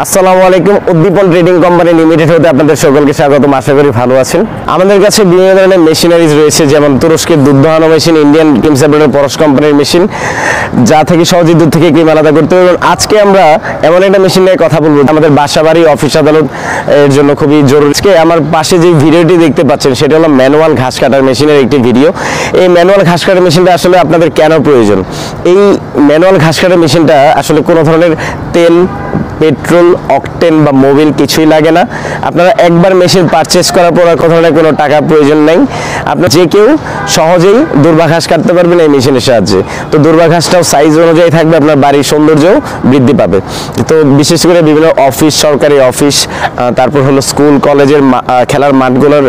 আসসালামু আলাইকুম। উদ্দীপন trading company limited হতে আপনাদের সকলকে স্বাগতম। আশা করি ভালো আছেন। আমাদের কাছে বিভিন্ন ধরনের মেশিনারিজ রয়েছে, যেমন তুরস্কের দুধ দোহানো মেশিন, ইন্ডিয়ান ক্রিম সেপারেটর পরশ কোম্পানির মেশিন, যা থেকে সহজেই দুধ থেকে ক্রিম আলাদা করতে পারবেন। আজকে আমরা এমন একটা মেশিন নিয়ে কথা বলবো আমাদের বাসা বাড়ি অফিস আদালত এর জন্য খুবই জরুরি। আজকে আমার পাশে যে ভিডিওটি দেখতে পাচ্ছেন সেটা হলো ম্যানুয়াল ঘাস কাটার মেশিনের একটি ভিডিও। এই ম্যানুয়াল ঘাস কাটার মেশিনটা আসলে আপনাদের কেন প্রয়োজন? এই ম্যানুয়াল ঘাস কাটার মেশিনটা আসলে কোনো ধরনের তেল, পেট্রোল, অকটেন বা মোবিল কিছুই লাগে না। আপনারা একবার মেশিন পারচেস করার পর কোনো ধরনের কোনো টাকা প্রয়োজন নেই। আপনার যে কেউ সহজেই দুর্বা ঘাস কাটতে পারবেন এই মেশিনের সাহায্যে। তো দুর্বা ঘাসটাও সাইজ অনুযায়ী থাকবে, আপনার বাড়ির সৌন্দর্যও বৃদ্ধি পাবে। তো বিশেষ করে বিভিন্ন অফিস, সরকারি অফিস, তারপর হলো স্কুল কলেজের খেলার মাঠগুলোর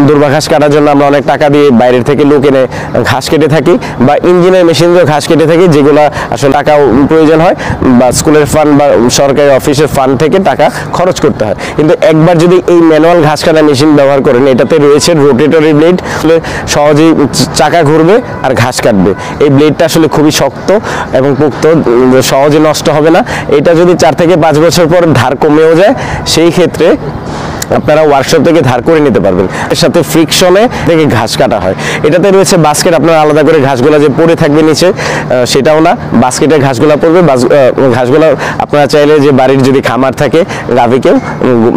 দুর্বা ঘাস কাটার জন্য আমরা অনেক টাকা দিয়ে বাইরের থেকে লোক এনে ঘাস কেটে থাকি, বা ইঞ্জিনের মেশিন দিয়েও ঘাস কেটে থাকি, যেগুলো আসলে টাকা প্রয়োজন হয়, বা স্কুলের ফান্ড বা সরকারি অফিসের ফান্ড থেকে টাকা খরচ করতে হয়। কিন্তু একবার যদি এই ম্যানুয়াল ঘাস কাটা মেশিন ব্যবহার করেন, এটাতে রয়েছে রোটেটরি ব্লেড, সহজেই চাকা ঘুরবে আর ঘাস কাটবে। এই ব্লেডটা আসলে খুবই শক্ত এবং পোক্ত, সহজে নষ্ট হবে না। এটা যদি 4 থেকে 5 বছর পর ধার কমেও যায়, সেই ক্ষেত্রে আপনারা ওয়ার্কশপ থেকে ধার করে নিতে পারবেন। এর সাথে ফ্রিকশনে থেকে ঘাস কাটা হয়। এটাতে রয়েছে বাস্কেট, আপনারা আলাদা করে ঘাসগুলো যে পড়ে থাকবে নিচে সেটাও না, বাস্কেটে ঘাসগুলো পড়বে। ঘাসগুলো আপনারা চাইলে যে বাড়ির যদি খামার থাকে, গাভীকেও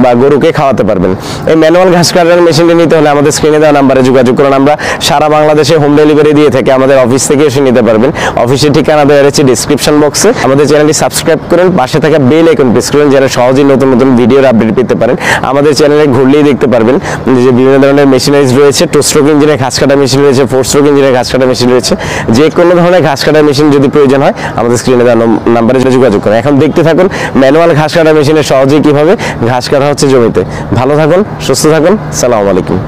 বা গরুকে খাওয়াতে পারবেন। এই ম্যানুয়াল ঘাস কাটার মেশিনটি নিতে হলে আমাদের স্ক্রিনে দেওয়া নাম্বারে যোগাযোগ করুন। আমরা সারা বাংলাদেশে হোম ডেলিভারি দিয়ে থাকি, আমাদের অফিস থেকে এসে নিতে পারবেন। অফিসের ঠিকানা দেওয়া রয়েছে ডিসক্রিপশন বক্সে। আমাদের চ্যানেলটি সাবস্ক্রাইব করুন, পাশে থাকা বেল আইকন প্রেস করুন, যেন সহজেই নতুন নতুন ভিডিওর আপডেট পেতে পারেন। আমাদের চ্যানেলে ঘুরলেই দেখতে পারবেন যে বিভিন্ন ধরনের মেশিনারিজ রয়েছে। 2 স্ট্রোক ইঞ্জিনের ঘাস কাটা মেশিন রয়েছে, 4 স্ট্রোক ইঞ্জিনের ঘাস কাটা মেশিন রয়েছে। যে কোনো ধরনের ঘাস কাটার মেশিন যদি প্রয়োজন হয়, আমাদের স্ক্রিনে দেওয়া নাম্বারে যোগাযোগ করুন। এখন দেখতে থাকুন ম্যানুয়াল ঘাস কাটা মেশিনে সহজেই কিভাবে ঘাস কাটা হচ্ছে জমিতে। ভালো থাকুন, সুস্থ থাকুন। আসসালামু আলাইকুম।